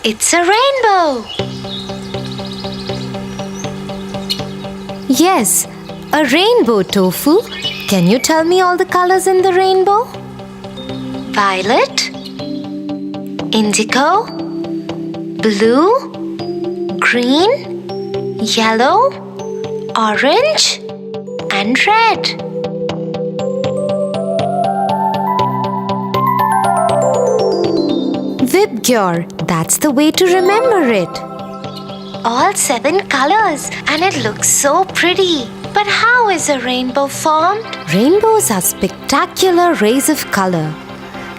It's a rainbow. Yes, a rainbow, Tofu. Can you tell me all the colors in the rainbow? Violet, indigo, blue, green, yellow, orange, and red. Vibgyor, that's the way to remember it. All 7 colors, and it looks so pretty. But how is a rainbow formed? Rainbows are spectacular rays of color.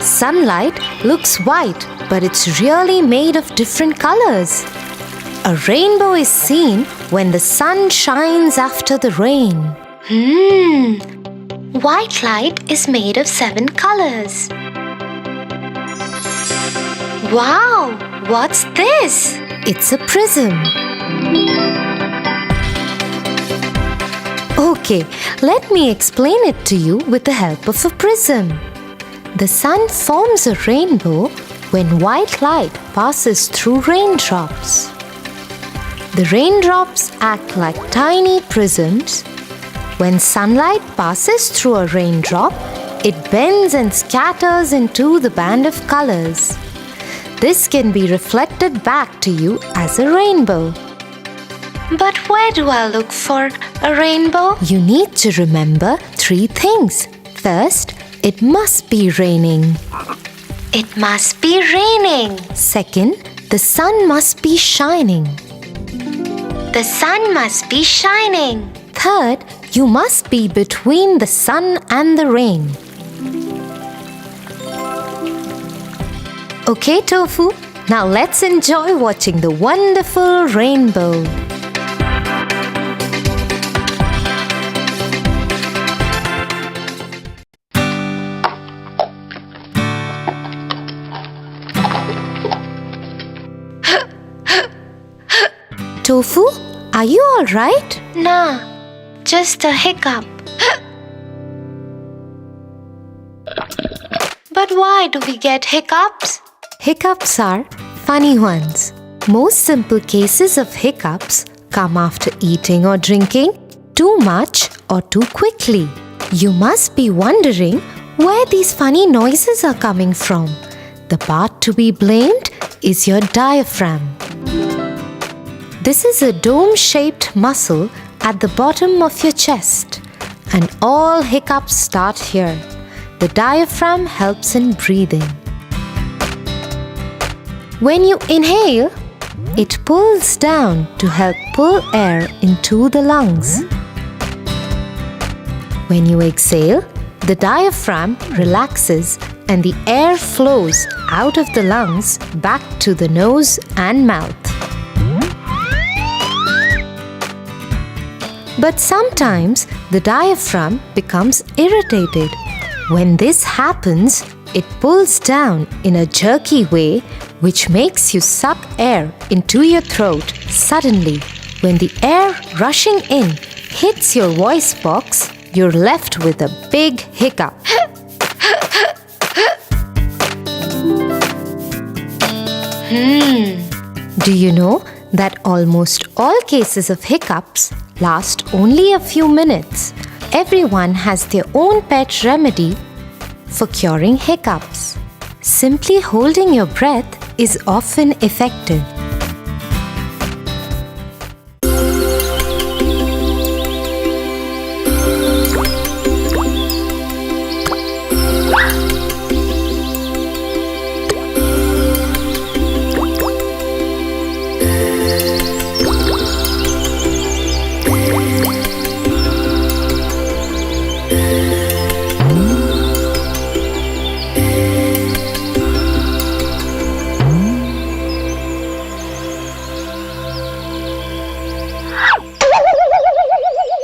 Sunlight looks white, but it's really made of different colors. A rainbow is seen when the sun shines after the rain. White light is made of 7 colors. Wow! What's this? It's a prism. Okay, let me explain it to you with the help of a prism. The sun forms a rainbow when white light passes through raindrops. The raindrops act like tiny prisms. When sunlight passes through a raindrop, it bends and scatters into the band of colors. This can be reflected back to you as a rainbow. But where do I look for a rainbow? You need to remember 3 things. First, it must be raining. It must be raining. Second, the sun must be shining. The sun must be shining. Third, you must be between the sun and the rain. Okay, Tofu, now let's enjoy watching the wonderful rainbow. Tofu, are you all right? Nah, just a hiccup. But why do we get hiccups? Hiccups are funny ones. Most simple cases of hiccups come after eating or drinking too much or too quickly. You must be wondering where these funny noises are coming from. The part to be blamed is your diaphragm. This is a dome-shaped muscle at the bottom of your chest, and all hiccups start here. The diaphragm helps in breathing. When you inhale, it pulls down to help pull air into the lungs. When you exhale, the diaphragm relaxes and the air flows out of the lungs back to the nose and mouth. But sometimes the diaphragm becomes irritated. When this happens, it pulls down in a jerky way, which makes you suck air into your throat suddenly. When the air rushing in hits your voice box, you're left with a big hiccup. Do you know that almost all cases of hiccups last only a few minutes? Everyone has their own pet remedy for curing hiccups. Simply holding your breath is often effective.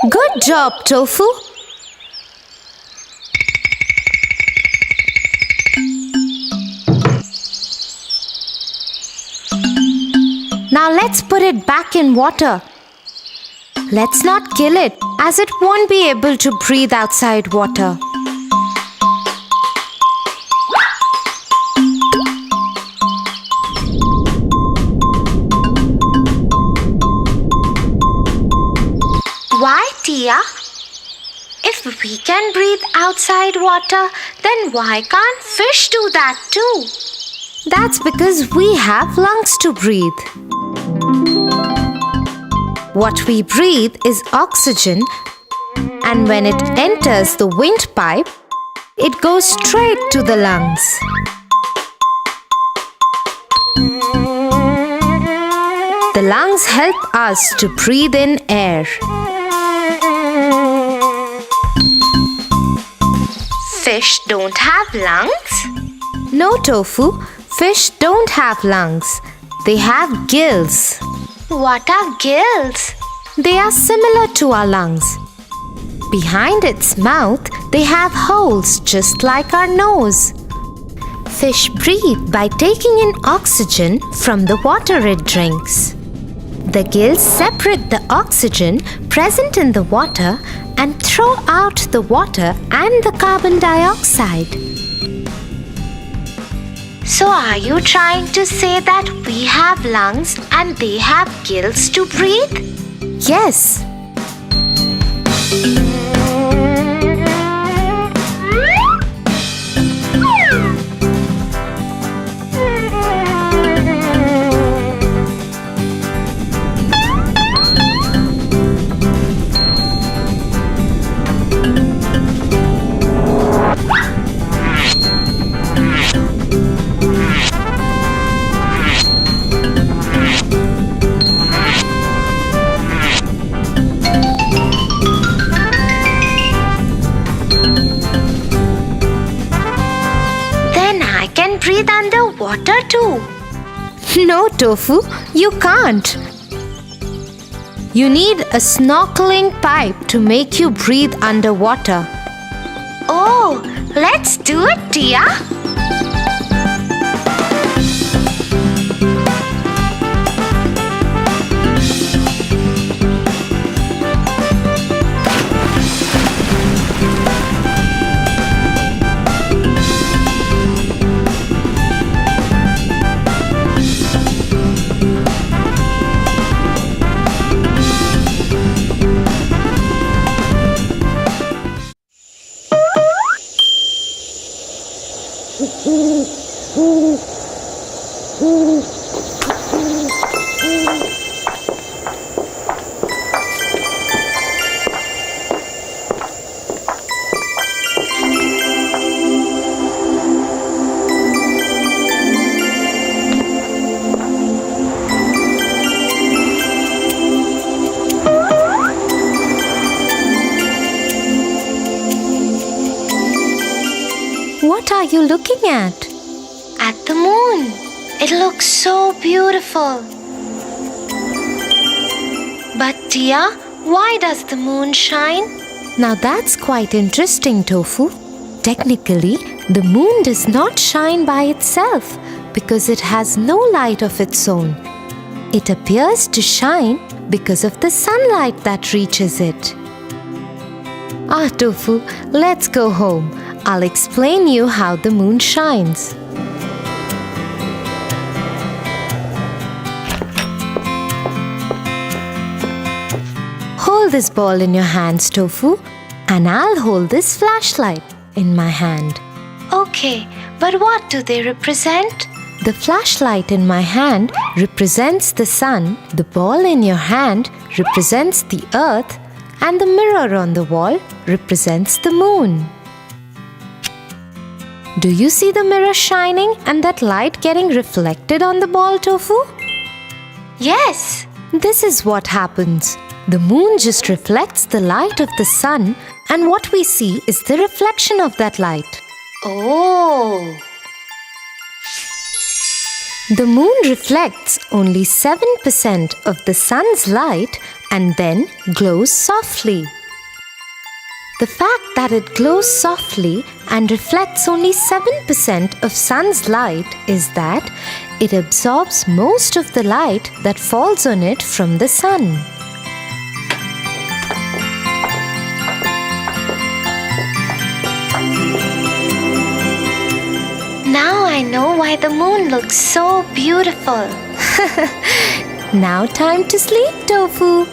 Good job, Tofu. Now let's put it back in water. Let's not kill it, as it won't be able to breathe outside water. Why, Tia? If we can breathe outside water, then why can't fish do that too? That's because we have lungs to breathe. What we breathe is oxygen, and when it enters the windpipe, it goes straight to the lungs. The lungs help us to breathe in air. Fish don't have lungs? No, Tofu, fish don't have lungs. They have gills. What are gills? They are similar to our lungs. Behind its mouth, they have holes just like our nose. Fish breathe by taking in oxygen from the water it drinks. The gills separate the oxygen present in the water and throw out the water and the carbon dioxide. So are you trying to say that we have lungs and they have gills to breathe? Yes. Breathe underwater too. No, Tofu, you can't. You need a snorkeling pipe to make you breathe underwater. Oh, let's do it, Tia. What are you looking at? At the moon. It looks so beautiful. But Tia, why does the moon shine? Now that's quite interesting, Tofu. Technically, the moon does not shine by itself because it has no light of its own. It appears to shine because of the sunlight that reaches it. Ah, Tofu, let's go home. I'll explain you how the moon shines. Hold this ball in your hands, Tofu, and I'll hold this flashlight in my hand. Okay, but what do they represent? The flashlight in my hand represents the sun, the ball in your hand represents the earth, and the mirror on the wall represents the moon. Do you see the mirror shining and that light getting reflected on the ball, Tofu? Yes. This is what happens. The moon just reflects the light of the sun, and what we see is the reflection of that light. Oh. The moon reflects only 7% of the sun's light and then glows softly. The fact that it glows softly and reflects only 7% of sun's light is that it absorbs most of the light that falls on it from the sun. Now I know why the moon looks so beautiful. Now time to sleep, Tofu.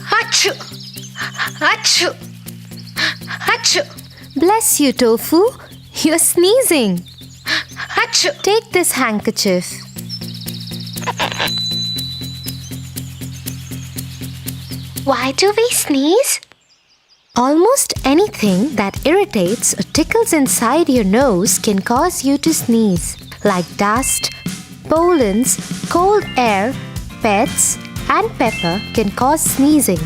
Achoo! Achoo! Achoo! Bless you, Tofu. You're sneezing. Achoo! Take this handkerchief. Why do we sneeze? Almost anything that irritates or tickles inside your nose can cause you to sneeze, like dust, pollens, cold air, pets, and pepper can cause sneezing.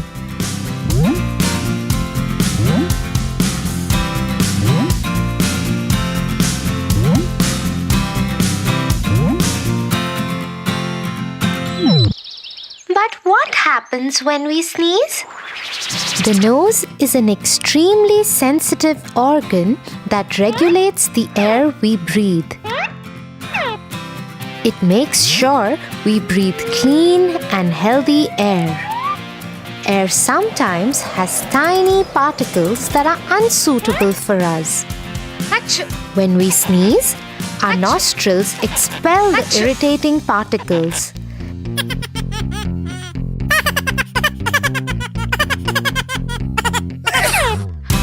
But what happens when we sneeze? The nose is an extremely sensitive organ that regulates the air we breathe. It makes sure we breathe clean and healthy air. Air sometimes has tiny particles that are unsuitable for us. Achoo! When we sneeze, our Achoo! nostrils expel the Achoo! irritating particles.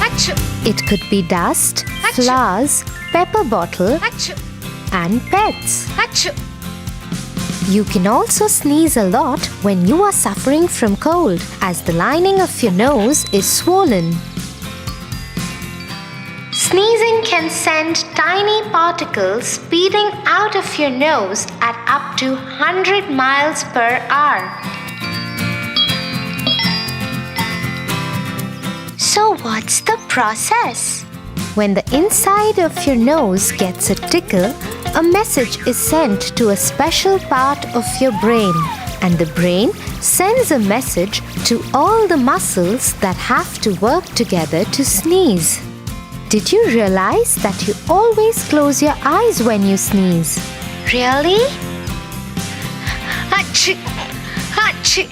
Achoo! It could be dust, Achoo! flowers, pepper bottle, Achoo! and pets. Achoo! You can also sneeze a lot when you are suffering from cold, as the lining of your nose is swollen. Sneezing can send tiny particles speeding out of your nose at up to 100 miles per hour. So what's the process? When the inside of your nose gets a tickle, a message is sent to a special part of your brain, and the brain sends a message to all the muscles that have to work together to sneeze. Did you realize that you always close your eyes when you sneeze? Really? Achoo! Achoo!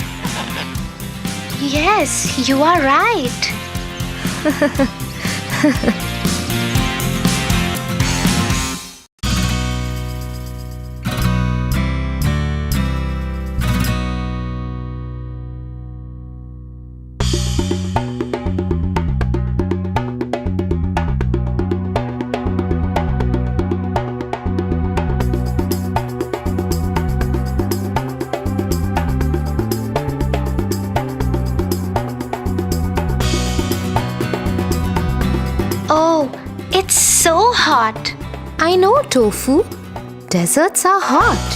Yes, you are right. Oh, it's so hot. I know, Tofu. Deserts are hot.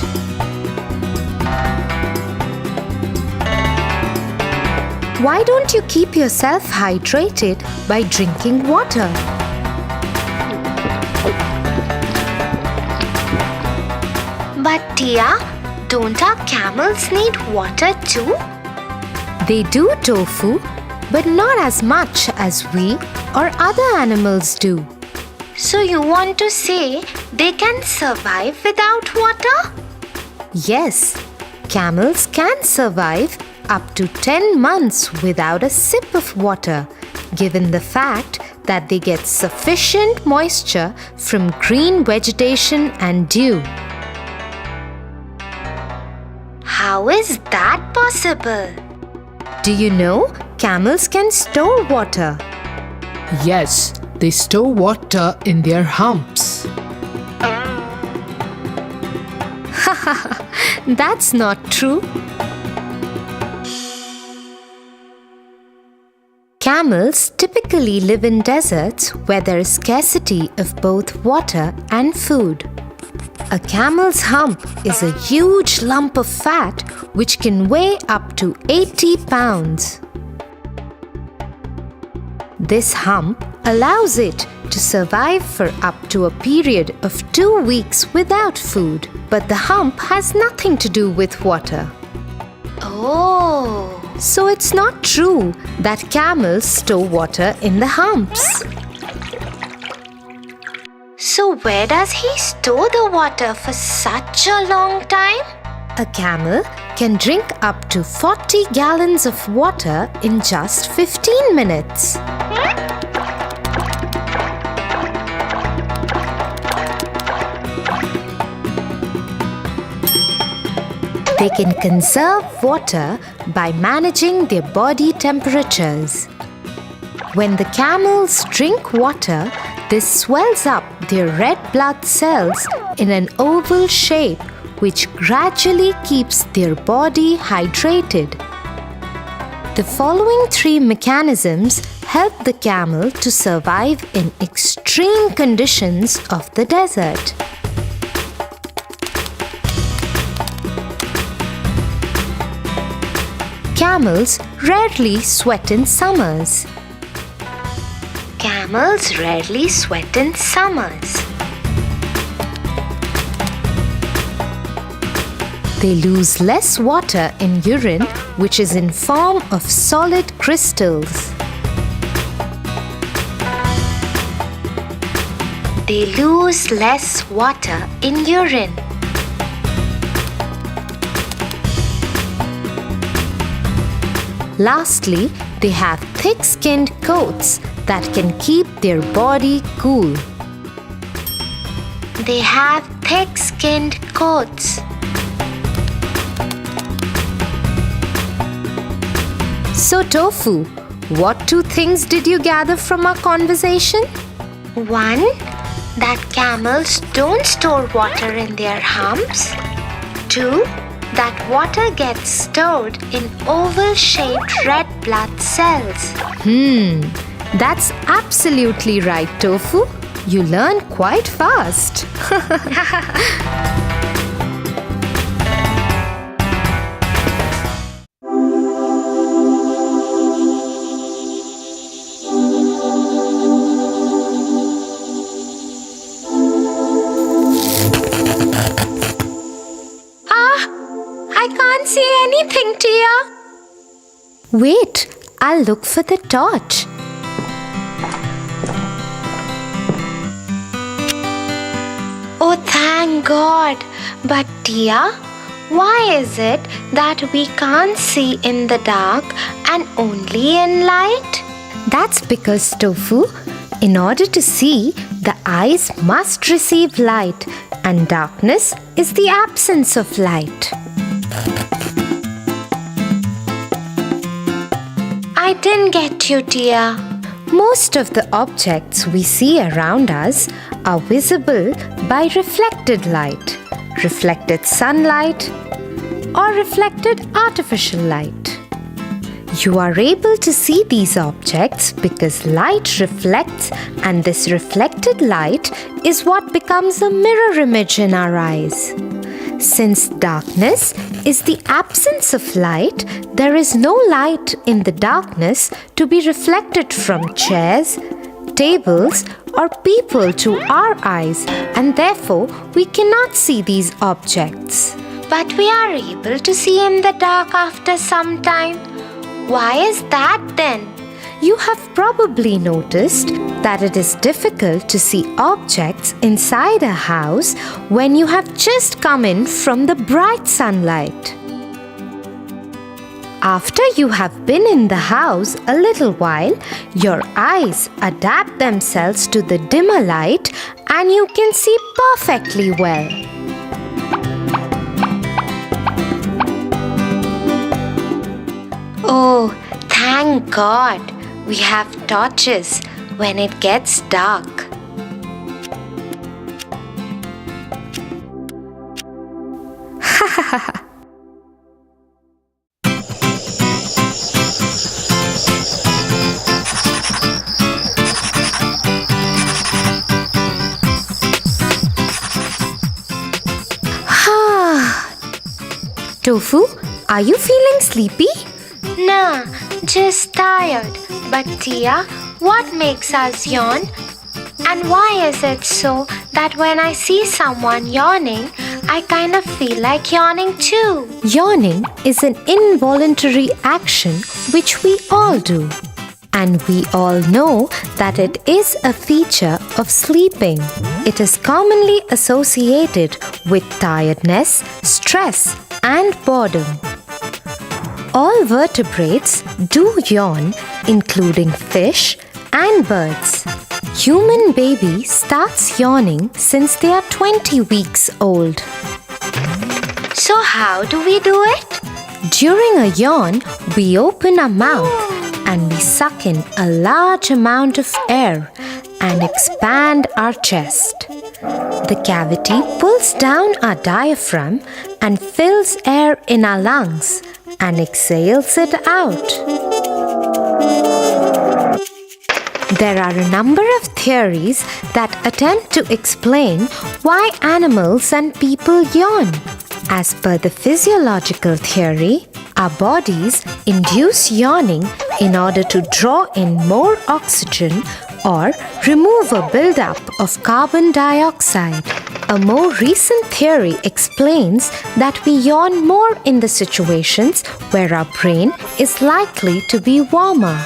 Why don't you keep yourself hydrated by drinking water? But Tia, don't our camels need water too? They do, Tofu, but not as much as we or other animals do. So you want to say they can survive without water? Yes, camels can survive up to 10 months without a sip of water, given the fact that they get sufficient moisture from green vegetation and dew. How is that possible? Do you know camels can store water? Yes, they store water in their humps. That's not true. Camels typically live in deserts where there is scarcity of both water and food. A camel's hump is a huge lump of fat which can weigh up to 80 pounds. This hump allows it to survive for up to a period of 2 weeks without food, but the hump has nothing to do with water. Oh, So it's not true that camels store water in the humps. so where does he store the water for such a long time? A camel can drink up to 40 gallons of water in just 15 minutes. They can conserve water by managing their body temperatures. When the camels drink water, this swells up their red blood cells in an oval shape, which gradually keeps their body hydrated. The following 3 mechanisms help the camel to survive in extreme conditions of the desert. Camels rarely sweat in summers. Camels rarely sweat in summers. They lose less water in urine, which is in form of solid crystals. They lose less water in urine. Lastly, they have thick-skinned coats that can keep their body cool. They have thick-skinned coats. So, Tofu, what 2 things did you gather from our conversation? 1. That camels don't store water in their humps. 2. That water gets stored in oval-shaped red blood cells. That's absolutely right, Tofu. You learn quite fast. I can't see anything, Tia. Wait, I'll look for the torch. Oh, thank God. But Tia, why is it that we can't see in the dark and only in light? That's because, Tofu, in order to see, the eyes must receive light, and darkness is the absence of light. I didn't get you, Tia. Most of the objects we see around us are visible by reflected light, reflected sunlight, or reflected artificial light. You are able to see these objects because light reflects, and this reflected light is what becomes a mirror image in our eyes. Since darkness is the absence of light, there is no light in the darkness to be reflected from chairs, tables, or people to our eyes, and therefore we cannot see these objects. But we are able to see in the dark after some time. Why is that then? You have probably noticed that it is difficult to see objects inside a house when you have just come in from the bright sunlight. After you have been in the house a little while, your eyes adapt themselves to the dimmer light and you can see perfectly well. Oh, thank God. We have torches when it gets dark. Tofu, are you feeling sleepy? Nah, just tired. But Tia, what makes us yawn? And why is it so that when I see someone yawning, I kind of feel like yawning too? Yawning is an involuntary action which we all do. And we all know that it is a feature of sleeping. It is commonly associated with tiredness, stress, and boredom. All vertebrates do yawn, including fish and birds. Human baby starts yawning since they are 20 weeks old. So how do we do it? During a yawn, we open our mouth and we suck in a large amount of air and expand our chest. The cavity pulls down our diaphragm and fills air in our lungs and exhales it out. There are a number of theories that attempt to explain why animals and people yawn. As per the physiological theory, our bodies induce yawning in order to draw in more oxygen or remove a buildup of carbon dioxide. A more recent theory explains that we yawn more in the situations where our brain is likely to be warmer.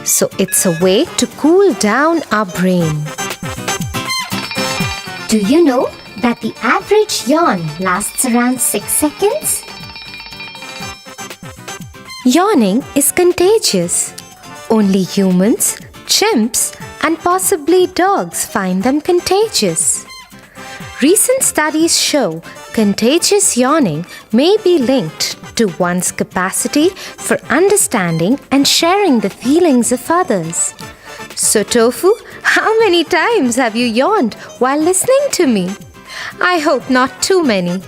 So it's a way to cool down our brain. Do you know that the average yawn lasts around 6 seconds? Yawning is contagious. Only humans, chimps, and possibly dogs find them contagious. Recent studies show contagious yawning may be linked to one's capacity for understanding and sharing the feelings of others. So, Tofu, how many times have you yawned while listening to me? I hope not too many.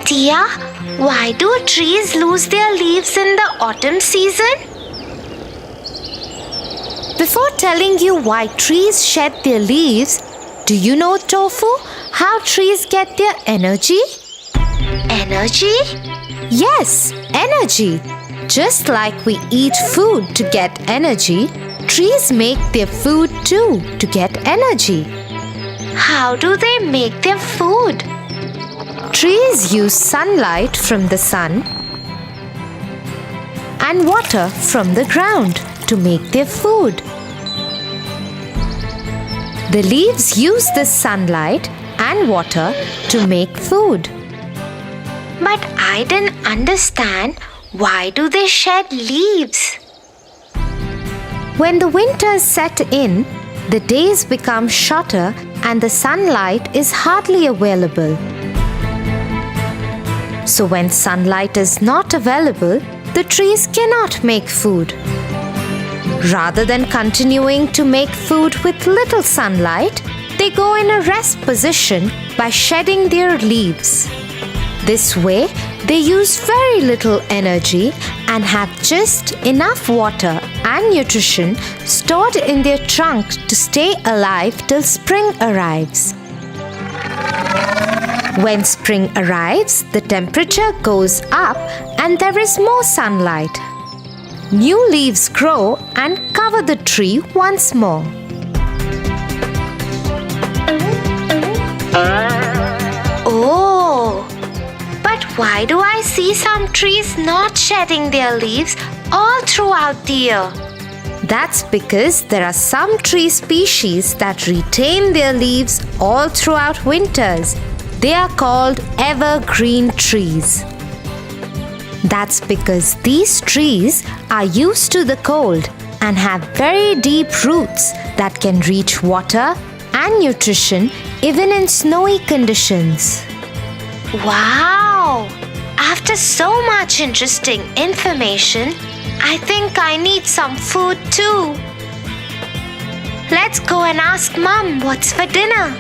Tia, why do trees lose their leaves in the autumn season? Before telling you why trees shed their leaves, do you know, Tofu, how trees get their energy? Energy? Yes, energy. Just like we eat food to get energy, trees make their food too to get energy. How do they make their food? Trees use sunlight from the sun and water from the ground to make their food. The leaves use this sunlight and water to make food. But I didn't understand, why do they shed leaves? When the winters set in, the days become shorter and the sunlight is hardly available. So when sunlight is not available, the trees cannot make food. Rather than continuing to make food with little sunlight, they go in a rest position by shedding their leaves. This way, they use very little energy and have just enough water and nutrition stored in their trunk to stay alive till spring arrives. When spring arrives, the temperature goes up and there is more sunlight. New leaves grow and cover the tree once more. Oh, but why do I see some trees not shedding their leaves all throughout the year? That's because there are some tree species that retain their leaves all throughout winters. They are called evergreen trees. That's because these trees are used to the cold and have very deep roots that can reach water and nutrition even in snowy conditions. Wow! After so much interesting information, I think I need some food too. Let's go and ask Mom what's for dinner.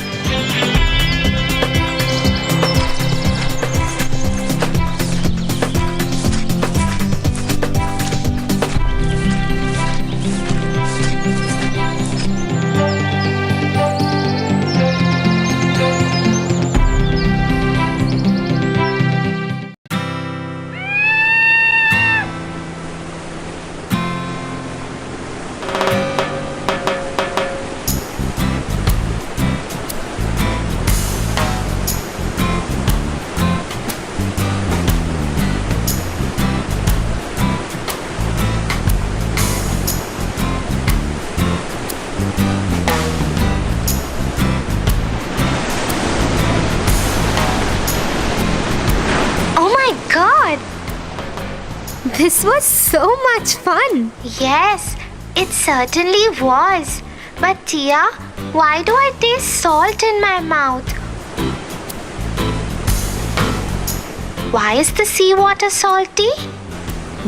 my god! This was so much fun. Yes, it certainly was. But Tia, why do I taste salt in my mouth? Why is the seawater salty?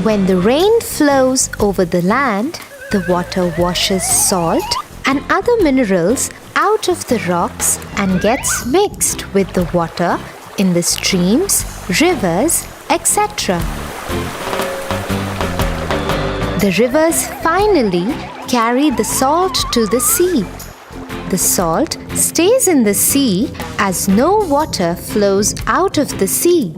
When the rain flows over the land, the water washes salt and other minerals out of the rocks and gets mixed with the water in the streams, rivers, etc. The rivers finally carry the salt to the sea. The salt stays in the sea as no water flows out of the sea.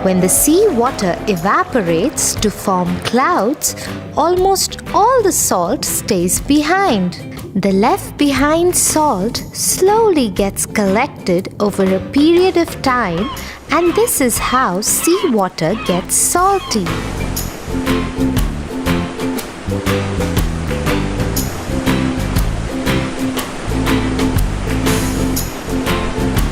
When the sea water evaporates to form clouds, almost all the salt stays behind. The left behind salt slowly gets collected over a period of time, and this is how seawater gets salty.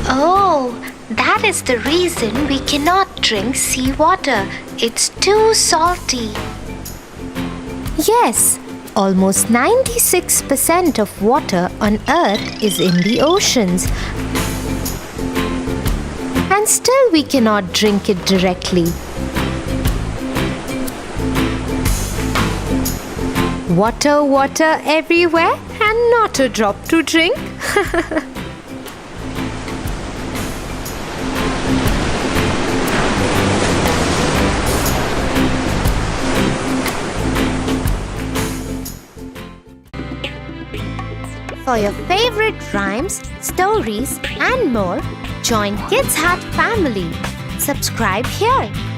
Oh, that is the reason we cannot drink seawater. It's too salty. Yes, almost 96% of water on Earth is in the oceans. And still we cannot drink it directly. Water, water everywhere and not a drop to drink. For your favorite rhymes, stories and more, join Kids Hut family. Subscribe here.